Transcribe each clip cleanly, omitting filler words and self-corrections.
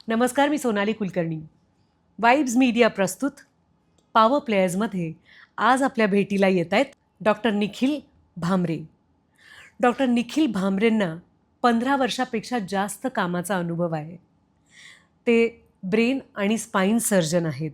नमस्कार, मी Sonali Kulkarni. Vibes media प्रस्तुत power प्लेयर्समध्ये आज आपल्या भेटीला येत आहेत डॉक्टर निखिल भामरे. डॉक्टर निखिल भामरेंना 15 वर्षापेक्षा जास्त कामाचा अनुभव आहे. ते ब्रेन आणि स्पाईन सर्जन आहेत.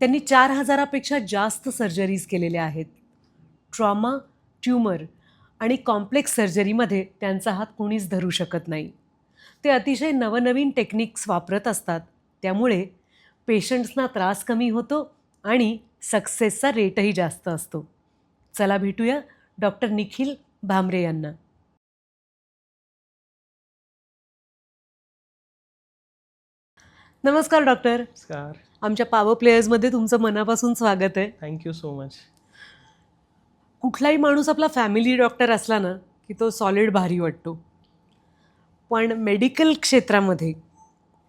त्यांनी 4,000पेक्षा जास्त सर्जरीज केलेल्या आहेत. ट्रॉमा, ट्यूमर आणि कॉम्प्लेक्स सर्जरीमध्ये त्यांचा हात कोणीच धरू शकत नाही. ते अतिशय नवनवीन टेक्निक्स वापरत असतात, त्यामुळे पेशंट्सना त्रास कमी होतो आणि सक्सेसचा रेटही जास्त असतो. चला भेटूया डॉक्टर निखिल भामरे यांना. नमस्कार डॉक्टर. नमस्कार. आमच्या पॉवर प्लेयर्समध्ये तुमचं मनापासून स्वागत आहे. Thank you so much. कुठलाही माणूस आपला फॅमिली डॉक्टर असला ना की तो सॉलिड भारी वाटतो, पण मेडिकल क्षेत्रामध्ये,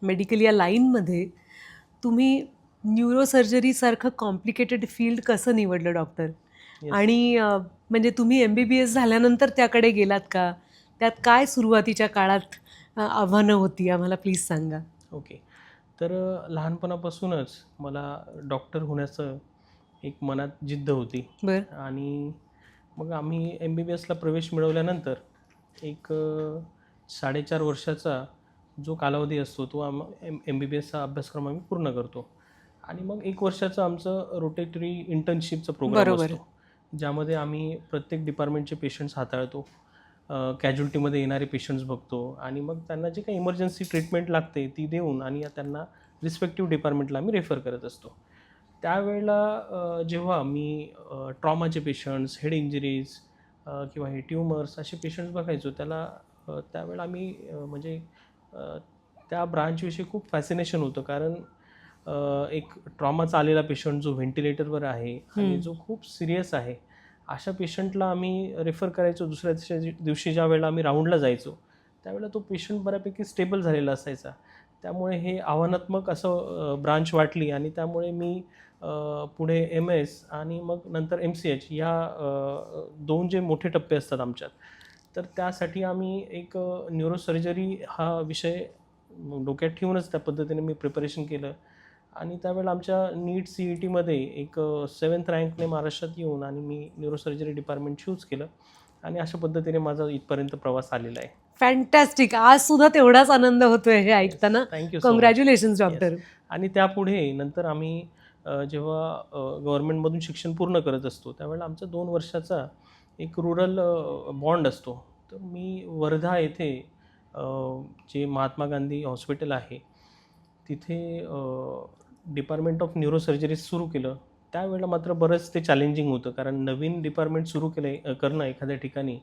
मेडिकल या लाईनमध्ये तुम्ही न्यूरोसर्जरीसारखं कॉम्प्लिकेटेड फील्ड कसं निवडलं डॉक्टर? Yes. आणि म्हणजे तुम्ही MBBS झाल्यानंतर त्याकडे गेलात का? त्यात काय सुरुवातीच्या काळात आव्हानं होती, आम्हाला प्लीज सांगा. ओके. तर लहानपणापासूनच मला डॉक्टर होण्याचं एक मनात जिद्द होती. बरं. आणि मग आम्ही MBBSला प्रवेश मिळवल्यानंतर एक 4.5 वर्षाचा जो कालावधी असतो तो MBBSचा अभ्यासक्रम आम्ही पूर्ण करतो. आणि मग 1 वर्षाचं आमचं रोटेटरी इंटर्नशिपचा प्रोग्राम बरोबर. असतो, ज्यामध्ये आम्ही प्रत्येक डिपार्टमेंटचे पेशंट्स हाताळतो, कॅज्युअल्टीमध्ये येणारे पेशंट्स बघतो आणि मग त्यांना जे काही इमर्जन्सी ट्रीटमेंट लागते ती देऊन आणि त्यांना रिस्पेक्टिव्ह डिपार्टमेंटला आम्ही रेफर करत असतो. त्यावेळेला जेव्हा मी ट्रॉमाचे पेशंट्स, हेड इंजरीज किंवा हे ट्यूमर्स असे पेशंट्स बघायचो, त्यावेळेला आम्ही म्हणजे त्या ब्रांचविषयी खूप फॅसिनेशन होतं. कारण एक ट्रॉमाचा आलेला पेशंट जो व्हेंटिलेटरवर आहे आणि जो खूप सिरियस आहे, अशा पेशंटला आम्ही रेफर करायचो. दुसऱ्या दिवशी ज्या वेळेला आम्ही राऊंडला जायचो त्यावेळेला तो पेशंट बऱ्यापैकी स्टेबल झालेला असायचा. त्यामुळे हे आव्हानात्मक असं ब्रांच वाटली आणि त्यामुळे मी पुढे MS आणि मग नंतर MCH या 2 जे मोठे टप्पे असतात आमच्यात, तर त्यासाठी आम्ही एक न्यूरोसर्जरी हा विषय डोक्यात ठेवूनच त्या पद्धतीने मी प्रिपरेशन केलं. आणि त्यावेळेला आमच्या नीट CETमध्ये एक 7th रँकने महाराष्ट्रात येऊन आणि मी न्यूरोसर्जरी डिपार्टमेंट चूज केलं आणि अशा पद्धतीने माझा इथपर्यंत प्रवास आलेला आहे. फॅन्टॅस्टिक. आज सुद्धा तेवढाच आनंद होतोय हे ऐकताना. थँक्यू. Congratulations doctor. आणि त्यापुढे नंतर आम्ही जेव्हा गव्हर्नमेंटमधून शिक्षण पूर्ण करत असतो त्यावेळेला आमचा 2 वर्षाचा एक रुरल बॉन्ड असतो. तर मी वर्धा येथे जे महात्मा गांधी हॉस्पिटल आहे तिथे डिपार्टमेंट ऑफ न्यूरोसर्जरी सुरू केलं. त्यावेळेला मात्र बरंच ते चॅलेंजिंग होतं, कारण नवीन डिपार्टमेंट सुरू करणं एखाद्या ठिकाणी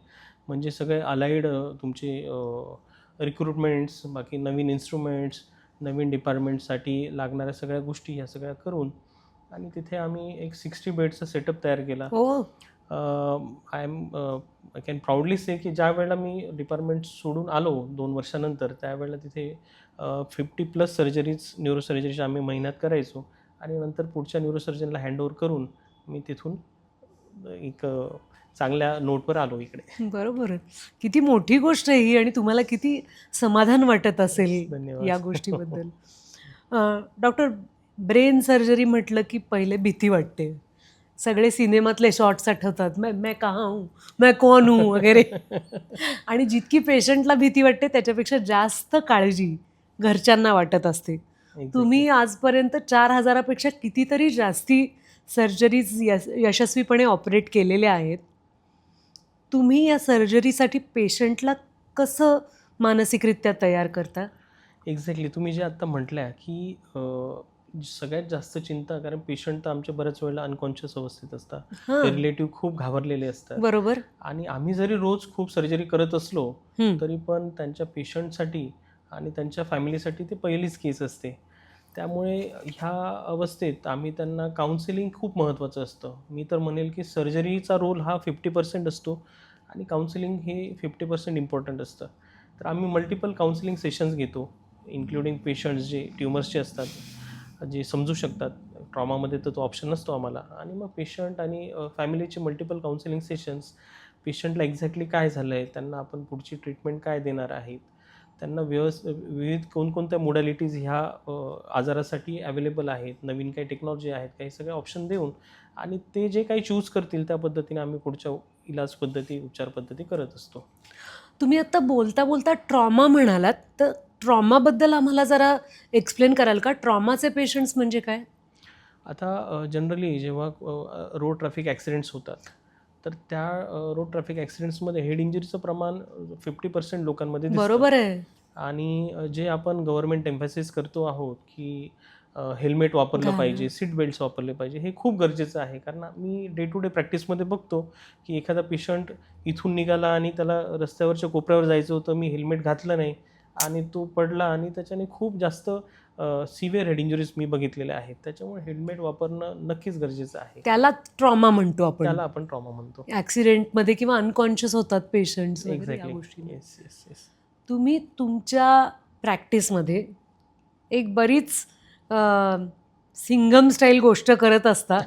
म्हणजे सगळे अलाइड तुमचे रिक्रुटमेंट्स, बाकी नवीन इन्स्ट्रुमेंट्स, नवीन डिपार्टमेंटसाठी लागणाऱ्या सगळ्या गोष्टी ह्या सगळ्या करून आणि तिथे आम्ही एक 60 बेडचा सेटअप तयार केला. हो. आय कॅन प्राऊडली से की ज्या वेळेला मी डिपार्टमेंट सोडून आलो 2 वर्षानंतर, त्यावेळेला तिथे 50+ सर्जरीज न्यूरोसर्जरीच्या आम्ही महिन्यात करायचो आणि नंतर पुढच्या न्यूरोसर्जनला हँडओव्हर करून मी तिथून एक चांगल्या नोटवर आलो इकडे. बरोबर. किती मोठी गोष्ट आहे ही आणि तुम्हाला किती समाधान वाटत असेल धन्यवाद. या गोष्टीबद्दल. डॉक्टर, ब्रेन सर्जरी म्हटलं की पहिले भीती वाटते. सगळे सिनेमातले शॉट्स आठवतात, मैं कहाँ हूँ, मैं कौन हूँ वगैरे. आणि जितकी पेशंटला भीती वाटते त्याच्यापेक्षा जास्त काळजी घरच्यांना वाटत असते. तुम्ही आजपर्यंत 4,000पेक्षा कितीतरी जास्ती सर्जरीज यशस्वीपणे ऑपरेट केलेल्या आहेत. तुम्ही या सर्जरीसाठी पेशंटला कसं मानसिकरित्या तयार करता? एक्झॅक्टली. तुम्ही जे आत्ता म्हटल्या की सगळ्यात जास्त चिंता, कारण पेशंट तर आमच्या बऱ्याच वेळेला अनकॉन्शियस अवस्थेत असतात, ते रिलेटिव्ह खूप घाबरलेले असतात. बरोबर. आणि आम्ही जरी रोज खूप सर्जरी करत असलो तरी पण त्यांच्या पेशंटसाठी आणि त्यांच्या फॅमिलीसाठी ते पहिलीच केस असते. त्यामुळे ह्या अवस्थेत आम्ही त्यांना काउन्सिलिंग खूप महत्त्वाचं असतं. मी तर म्हणेल की सर्जरीचा रोल हा 50% असतो आणि काउन्सिलिंग हे 50% इम्पॉर्टंट असतं. तर आम्ही मल्टिपल काउन्सिलिंग सेशन्स घेतो, इन्क्लुडिंग पेशंट्स जे ट्युमर्सचे असतात, जे समजू शकतात. ट्रॉमामध्ये तर तो ऑप्शन नसतो आम्हाला. आणि मग पेशंट आणि फॅमिलीचे मल्टिपल काउन्सिलिंग सेशन्स, पेशंटला एक्झॅक्टली काय झालं आहे, त्यांना आपण पुढची ट्रीटमेंट काय देणार आहेत, त्यांना विविध कोणकोणत्या मोडॅलिटीज ह्या आजारासाठी अवेलेबल आहेत, नवीन काही टेक्नॉलॉजी आहेत, काही सगळे ऑप्शन देऊन आणि ते जे काही चूज करतील त्या पद्धतीने आम्ही पुढच्या इलाज पद्धती, उपचार पद्धती करत असतो. तुम्ही आत्ता बोलता बोलता ट्रॉमा म्हणालात, तर ट्रॉमाबद्दल आम्हाला जरा एक्सप्लेन कराल का? ट्रॉमाचे पेशंट्स म्हणजे काय? आता जनरली जेव्हा रोड ट्रॅफिक ॲक्सिडेंट्स होतात, तर त्या रोड ट्रॅफिक ॲक्सिडेंट्समध्ये हेड इंजुरीचं प्रमाण 50% लोकांमध्ये दिसतं. बरोबर आहे. आणि जे आपण गव्हर्नमेंट एम्फॅसिस करतो आहोत की हेल्मेट वापरलं पाहिजे, सीट बेल्ट्स वापरले पाहिजे, हे खूप गरजेचं आहे. कारण मी डे टू डे प्रॅक्टिसमध्ये बघतो की एखादा पेशंट इथून निघाला आणि त्याला रस्त्यावरच्या कोपऱ्यावर जायचं होतं, मी हेल्मेट घातलं नाही आणि तो पडला आणि त्याच्याने खूप जास्त सिव्हिअर हेड इंजुरीज मी बघितलेल्या आहेत. त्याच्यामुळे हेल्मेट वापरणं नक्कीच गरजेचं आहे. त्याला ट्रॉमा म्हणतो आपण. त्याला आपण ट्रॉमा म्हणतो. ॲक्सिडेंटमध्ये किंवा अनकॉन्शियस होतात पेशंट्स वगैरे या एक्झॅक्टली. गोष्टी. Yes yes yes. तुम्ही तुमच्या प्रॅक्टिसमध्ये एक बरीच सिंघम स्टाईल गोष्ट करत असता.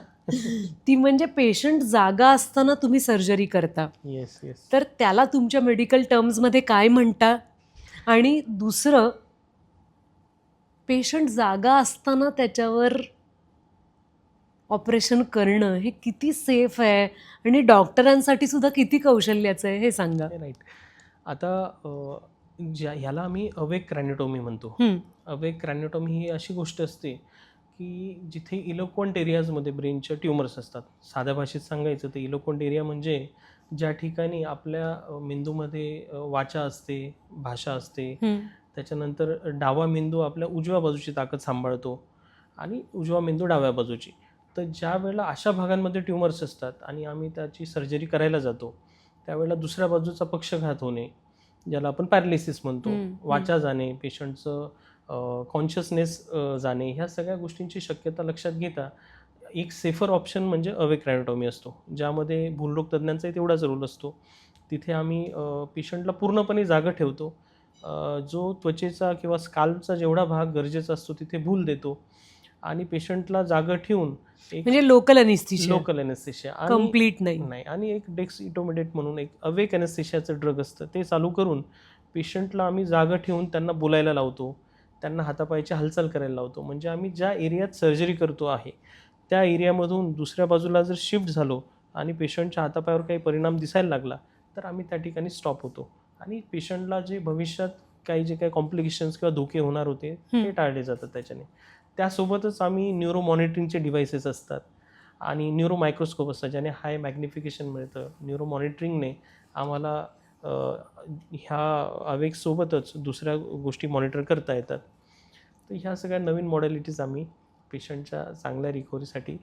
ती म्हणजे पेशंट जागा असताना तुम्ही सर्जरी करता. Yes yes. तर त्याला तुमच्या मेडिकल टर्म्समध्ये काय म्हणता? आणि दुसरं, पेशंट जागा असताना त्याच्यावर ऑपरेशन करणं हे किती सेफ आहे आणि डॉक्टरांसाठी सुद्धा किती कौशल्याचं आहे हे सांगा. राईट. आता ह्याला आम्ही अवेक क्रॅनिओटॉमी म्हणतो. अवेक क्रॅनिओटॉमी ही अशी गोष्ट असते की जिथे इलोक्वंट एरियाजमध्ये ब्रेनच्या ट्युमर्स असतात. साध्या भाषेत सांगायचं तर इलोक्वंट एरिया म्हणजे ज्या ठिकाणी आपल्या मेंदूमध्ये वाचा असते, भाषा असते, त्याच्यानंतर डावा मेंदू आपल्या उजव्या बाजूची ताकद सांभाळतो आणि उजवा मेंदू डाव्या बाजूची. तर ज्या वेळेला अशा भागांमध्ये ट्युमर्स असतात आणि आम्ही त्याची सर्जरी करायला जातो, त्यावेळेला दुसऱ्या बाजूचा पक्षघात होणे, ज्याला आपण पॅरालिसिस म्हणतो, वाचा जाणे, पेशंटचं कॉन्शियसनेस जाणे, ह्या सगळ्या गोष्टींची शक्यता लक्षात घेता एक सेफर ऑप्शन म्हणजे अवेक क्रॅनिओटॉमी असतो, ज्यामध्ये भूलरोग तज्ज्ञांचाही तेवढाच रोल असतो. तिथे आम्ही पेशंटला पूर्णपणे जागा ठेवतो. जो त्वचेचा किंवा स्काल्पचा जेवढा भाग गरजेचा असतो तिथे भूल देतो आणि पेशंटला जागा ठेवून एक म्हणजे लोकल अनेस्थीशिया, लोकल एनेस्थेशिया कंप्लीट नाही. नाही आणि एक डेक्सिटोमेडेट म्हणून एक अवेक एनेस्थेशियाचं ड्रग असतं, ते चालू करून पेशंटला आम्ही जागा ठेवून त्यांना बोलायला लावतो, त्यांना हातापायची हालचाल करायला लावतो. म्हणजे आम्ही ज्या एरियात सर्जरी करतो आहे त्या एरियामधून दुसऱ्या बाजूला जर शिफ्ट झालो आणि पेशंटच्या हातापायावर काही परिणाम दिसायला लागला तर आम्ही त्या ठिकाणी स्टॉप होतो आणि पेशंटला जे भविष्यात जे काही कॉम्प्लिकेशन्स किंवा धोके होणार होते ते टाळले जातात त्याच्याने. त्यासोबतच आम्ही न्यूरो मॉनिटरिंगचे डिव्हायसेस असतात आणि न्यूरो मायक्रोस्कोप असतात, ज्याने हाय मॅग्निफिकेशन मिळतं. न्यूरो मॉनिटरिंगने आम्हाला ह्या अवेकसोबतच दुसऱ्या गोष्टी मॉनिटर करता येतात. तर ह्या सगळ्या नवीन मॉडॅलिटीज आम्ही पेशंटच्या चांगल्या रिकव्हरीसाठी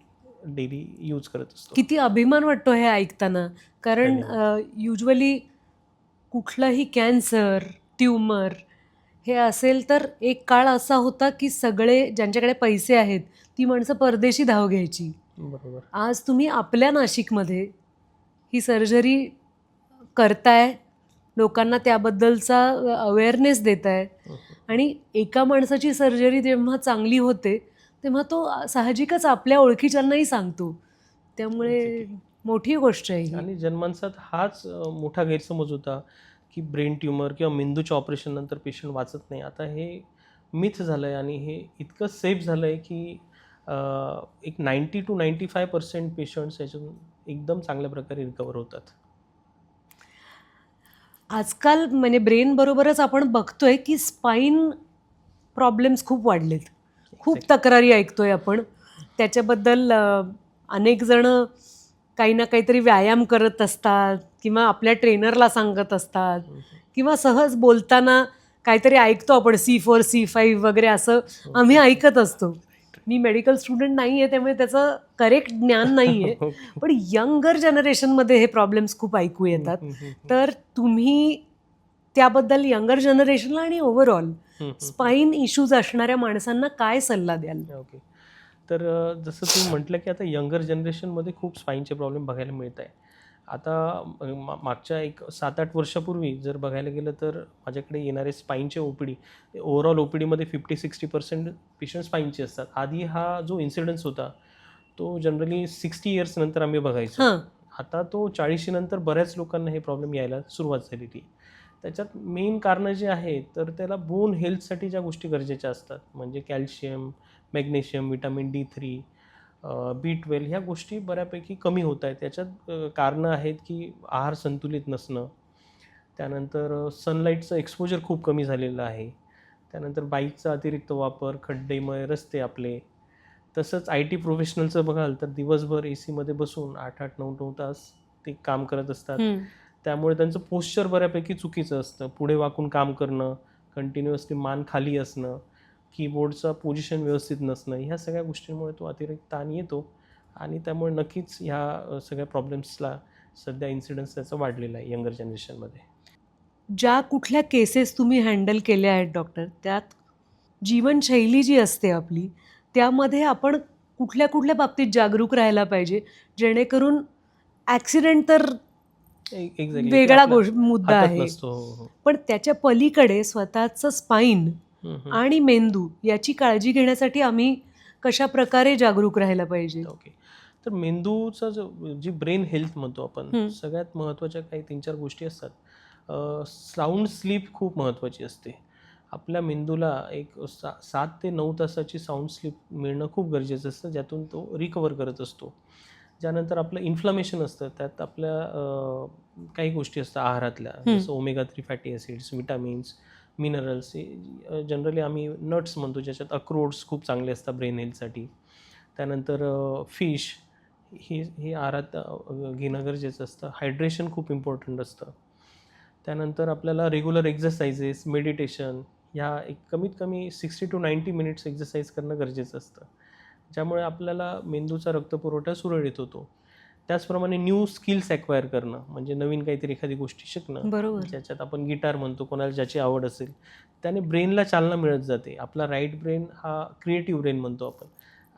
डेली यूज करत असतो. किती अभिमान वाटतो हे ऐकताना. कारण युजली कुठलाही कॅन्सर, ट्यूमर हे असेल तर एक काळ असा होता की सगळे ज्यांच्याकडे पैसे आहेत ती माणसं परदेशी धाव घ्यायची. बरोबर. आज तुम्ही आपल्या नाशिकमध्ये ही सर्जरी करताय, लोकांना त्याबद्दलचा अवेअरनेस देताय आणि एका माणसाची सर्जरी जेव्हा चांगली होते तेव्हा तो साहजिकच आपल्या ओळखीच्यांनाही सांगतो. त्यामुळे मोठी गोष्ट आहे ही. आणि जनमानसात हाच मोठा गैरसमज होता की ब्रेन ट्यूमर किंवा मेंदूच्या ऑपरेशन नंतर पेशंट वाचत नाही. आता हे मिथ झालं आहे आणि हे इतकं सेफ झालं आहे की एक 90 to 95% पेशंट्स याच्यातून एकदम चांगल्या प्रकारे रिकवर होतात. आजकाल म्हणजे ब्रेन बरोबरच आपण बघतोय की स्पाईन प्रॉब्लेम्स खूप वाढलेत. खूप तक्रारी ऐकतोय आपण. त्याच्याबद्दल अनेक जण काही ना काहीतरी व्यायाम करत असतात किंवा आपल्या ट्रेनरला सांगत असतात किंवा सहज बोलताना काहीतरी ऐकतो आपण C4 C5 वगैरे असं आम्ही ऐकत असतो. मी मेडिकल स्टुडंट नाही आहे त्यामुळे त्याचं करेक्ट ज्ञान नाही आहे, पण यंगर जनरेशनमध्ये हे प्रॉब्लेम्स खूप ऐकू येतात. तर तुम्ही त्याबद्दल यंगर जनरेशनला आणि ओव्हरऑल स्पाईन इश्यूज असणाऱ्या माणसांना काय सल्ला द्याल? ओके. तर जसं तुम्ही म्हटलं की आता यंगर जनरेशनमध्ये खूप स्पाईनचे प्रॉब्लेम बघायला मिळत आहे. आता मागच्या एक 7-8 वर्षापूर्वी जर बघायला गेलं तर माझ्याकडे येणारे स्पाईनचे OPD, ओव्हरऑल OPDमध्ये 50-60% पेशंट स्पाईनचे असतात. आधी हा जो इन्सिडन्स होता तो जनरली 60 इयर्स नंतर आम्ही बघायचो. आता तो 40 नंतर बऱ्याच लोकांना हे प्रॉब्लेम यायला सुरुवात झालेली. त्याच्यात मेन कारणं जी आहेत तर त्याला बोन हेल्थसाठी ज्या गोष्टी गरजेच्या असतात म्हणजे calcium, magnesium, vitamin D3, B12 ह्या गोष्टी बऱ्यापैकी कमी होत आहेत. त्याच्यात कारणं आहेत की आहार संतुलित नसणं, त्यानंतर सनलाईटचं एक्सपोजर खूप कमी झालेलं आहे, त्यानंतर बाईकचा अतिरिक्त वापर, खड्डेमय रस्ते आपले, तसंच IT प्रोफेशनलचं बघाल तर दिवसभर AC मध्ये बसून 8-8, 9-9 तास ते काम करत असतात. हं. त्यामुळे त्यांचं पोश्चर बऱ्यापैकी चुकीचं असतं. पुढे वाकून काम करणं, कंटिन्युअसली मान खाली असणं, कीबोर्डचा पोझिशन व्यवस्थित नसणं, ह्या सगळ्या गोष्टींमुळे तो अतिरिक्त ताण येतो आणि त्यामुळे नक्कीच ह्या सगळ्या प्रॉब्लेम्सला सध्या इन्सिडन्स त्याचा वाढलेला आहे यंगर जनरेशनमध्ये. ज्या कुठल्या केसेस तुम्ही हँडल केल्या आहेत डॉक्टर, त्यात जीवनशैली जी असते आपली, त्यामध्ये आपण कुठल्या कुठल्या बाबतीत जागरूक राहायला पाहिजे, जेणेकरून ॲक्सिडेंट तर एक्झॅक्टली ते वेगळा आपल्या मुद्दा हातात आहे, नसतो. हो हो. पण त्याच्या पलीकडे स्वतःचं स्पाईन हम्म. आणि मेंदू याची काळजी घेण्यासाठी आम्ही कशा प्रकारे जागरूक राहायला पाहिजे? ओके. तर मेंदूचा जी ब्रेन हेल्थ म्हणतो आपण, हं. सगळ्यात महत्त्वाच्या काही 3-4 गोष्टी असतात. साऊंड स्लीप खूप महत्त्वाची असते. आपल्या मेंदूला एक 7 ते 9 तासाची साऊंड स्लीप मिळणं खूप गरजेचं असतं, ज्यातून तो रिकवर करत असतो. त्यानंतर आपलं इन्फ्लामेशन असतं, त्यात आपल्या काही गोष्टी असतात आहारातल्या, जसं omega-3 fatty acids, vitamins, minerals, हे जनरली आम्ही नट्स म्हणतो, ज्याच्यात अक्रोड्स खूप चांगले असतात ब्रेन हेल्थसाठी. त्यानंतर फिश हे आहारात घेणं गरजेचं असतं. हायड्रेशन खूप इम्पॉर्टंट असतं. त्यानंतर आपल्याला रेग्युलर एक्झरसाइजेस, मेडिटेशन ह्या एक कमीत कमी 60 to 90 मिनिट्स एक्झरसाइज करणं गरजेचं असतं, ज्यामुळे आपल्याला मेंदूचा रक्तपुरवठा सुरळीत होतो. त्याचप्रमाणे न्यू स्किल्स ॲक्वायर करणं म्हणजे नवीन काहीतरी एखादी गोष्टी शिकणं, बरोबर. ज्याच्यात आपण गिटार म्हणतो, कोणाला ज्याची आवड असेल, त्याने ब्रेनला चालना मिळत जाते. आपला राईट ब्रेन हा क्रिएटिव्ह ब्रेन म्हणतो आपण,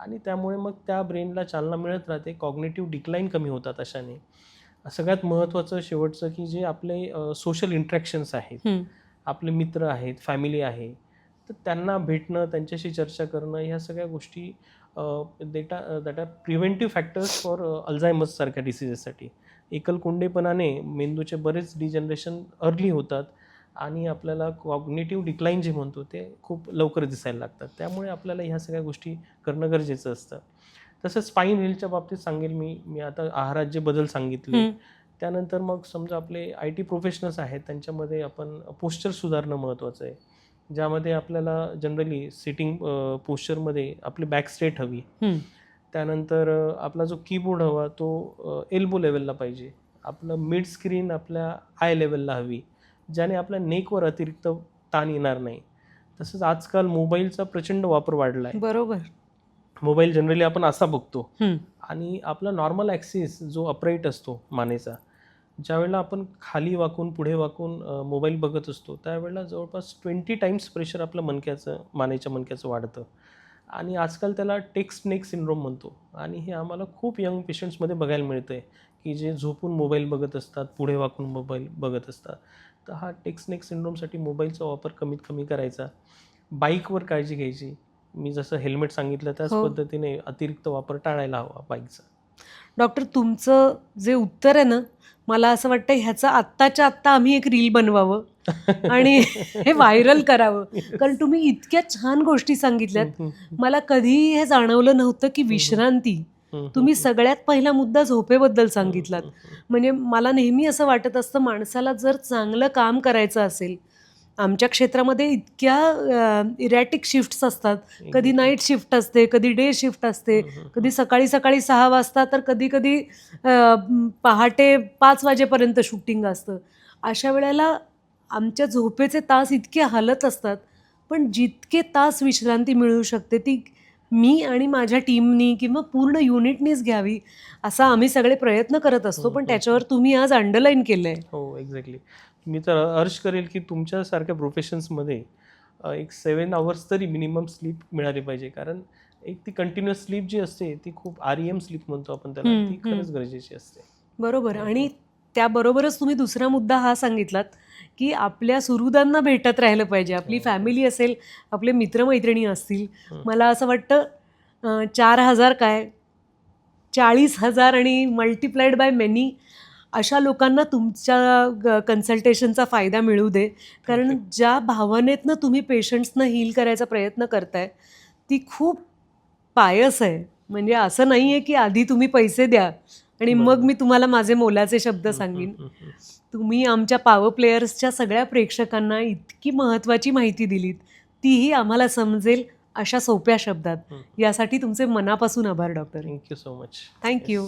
आणि त्यामुळे मग त्या ब्रेनला चालना मिळत राहते. कॉग्निटिव्ह डिक्लाईन कमी होतात अशाने. सगळ्यात महत्त्वाचं शेवटचं की जे आपले सोशल इंटरॅक्शन्स आहेत, हं. आपले मित्र आहेत, फॅमिली आहे, तर त्यांना भेटणं, त्यांच्याशी चर्चा करणं, ह्या सगळ्या गोष्टी that are preventive factors for Alzheimer's सारख्या डिसिजेससाठी. एकलकोंडेपणाने मेंदूचे बरेच डिजनरेशन अर्ली होतात आणि आपल्याला कॉग्निटिव्ह डिक्लाईन जे म्हणतो ते खूप लवकर दिसायला लागतात. त्यामुळे आपल्याला ह्या सगळ्या गोष्टी करणं गरजेचं असतं. तसंच स्पाईन हेल्थच्या बाबतीत सांगेल मी आता आहारात जे बदल सांगितले, त्यानंतर मग समजा आपले IT प्रोफेशनल्स आहेत, त्यांच्यामध्ये आपण पोश्चर सुधारणं महत्त्वाचं आहे, ज्यामध्ये आपल्याला जनरली सिटिंग पोश्चरमध्ये आपली बॅक स्ट्रेट हवी. त्यानंतर आपला जो कीबोर्ड हवा तो एल्बो लेवलला पाहिजे. आपलं मिड स्क्रीन आपल्या आय लेवलला हवी, ज्याने आपल्या नेकवर अतिरिक्त ताण येणार नाही. तसंच आजकाल मोबाईलचा प्रचंड वापर वाढला आहे. बरोबर. मोबाईल जनरली आपण असा बघतो हं. आणि आपला नॉर्मल ॲक्सिस जो अपराईट असतो मानेचा, ज्यावेळेला आपण खाली वाकून पुढे वाकून मोबाईल बघत असतो, त्यावेळेला जवळपास 20 टाइम्स प्रेशर आपलं मानेच्या मणक्याचं वाढतं आणि आजकाल त्याला टेक्स्ट नेक सिंड्रोम म्हणतो. आणि हे आम्हाला खूप यंग पेशंट्समध्ये बघायला मिळतं आहे की जे झोपून मोबाईल बघत असतात, पुढे वाकून मोबाईल बघत असतात. तर हा टेक्स्ट नेक सिंड्रोमसाठी मोबाईलचा वापर कमीत कमी करायचा. बाईकवर काळजी घ्यायची. मी जसं हेल्मेट सांगितलं त्याच हो. पद्धतीने अतिरिक्त वापर टाळायला हवा बाईकचा. डॉक्टर, तुमचं जे उत्तर आहे ना, मला असं वाटतं ह्याचं आत्ताच्या आत्ता आम्ही एक रील बनवावं आणि हे व्हायरल करावं. कारण तुम्ही इतक्या छान गोष्टी सांगितल्यात. मला कधीही हे जाणवलं नव्हतं की विश्रांती. तुम्ही सगळ्यात पहिला मुद्दा झोपेबद्दल सांगितलात. म्हणजे मला नेहमी असं वाटत असतं, माणसाला जर चांगलं काम करायचं असेल, आमच्या क्षेत्रामध्ये इतक्या इरॅटिक शिफ्ट्स असतात. कधी नाईट शिफ्ट असते, कधी डे शिफ्ट असते, कधी सकाळी 6 वाजता, तर कधी कधी पहाटे 5 वाजेपर्यंत शूटिंग असतं. अशा वेळेला आमच्या झोपेचे तास इतके हालत असतात, पण जितके तास विश्रांती मिळू शकते ती मी आणि माझ्या टीमनी किंवा पूर्ण युनिटनीच घ्यावी, असा आम्ही सगळे प्रयत्न करत असतो. पण त्याच्यावर तुम्ही आज अंडरलाईन केलं आहे. हो, एक्झॅक्टली. मी तर अर्ज करेल की तुमच्यासारख्या प्रोफेशन्समध्ये एक 7 आवर्स तरी मिनिमम स्लीप मिळाली पाहिजे. कारण एक ती कंटिन्युअस स्लीप जी असते ती खूप REM स्लीप म्हणतो आपण त्याला, ती खरंच गरजेची असते. बरोबर. आणि त्याबरोबरच तुम्ही दुसरा मुद्दा हा सांगितलात की आपल्या सुहृदांना भेटत राहिलं पाहिजे. आपली फॅमिली असेल, आपले मित्रमैत्रिणी असतील. मला असं वाटतं 4,000 काय 40,000 आणि मल्टिप्लाइड बाय मेनी अशा लोकांना तुमच्या कन्सल्टेशनचा फायदा मिळू दे. कारण ज्या भावनेतनं तुम्ही पेशंट्सना हील करायचा प्रयत्न करताय ती खूप पायस आहे. म्हणजे असं नाही आहे की आधी तुम्ही पैसे द्या आणि मग बरोबर. मी तुम्हाला माझे मोलाचे शब्द सांगीन. तुम्ही आमच्या पॉवर प्लेयर्सच्या सगळ्या प्रेक्षकांना इतकी महत्त्वाची माहिती दिलीत, तीही आम्हाला समजेल अशा सोप्या शब्दात. यासाठी तुमचे मनापासून आभार doctor. Thank you so much. Thank you.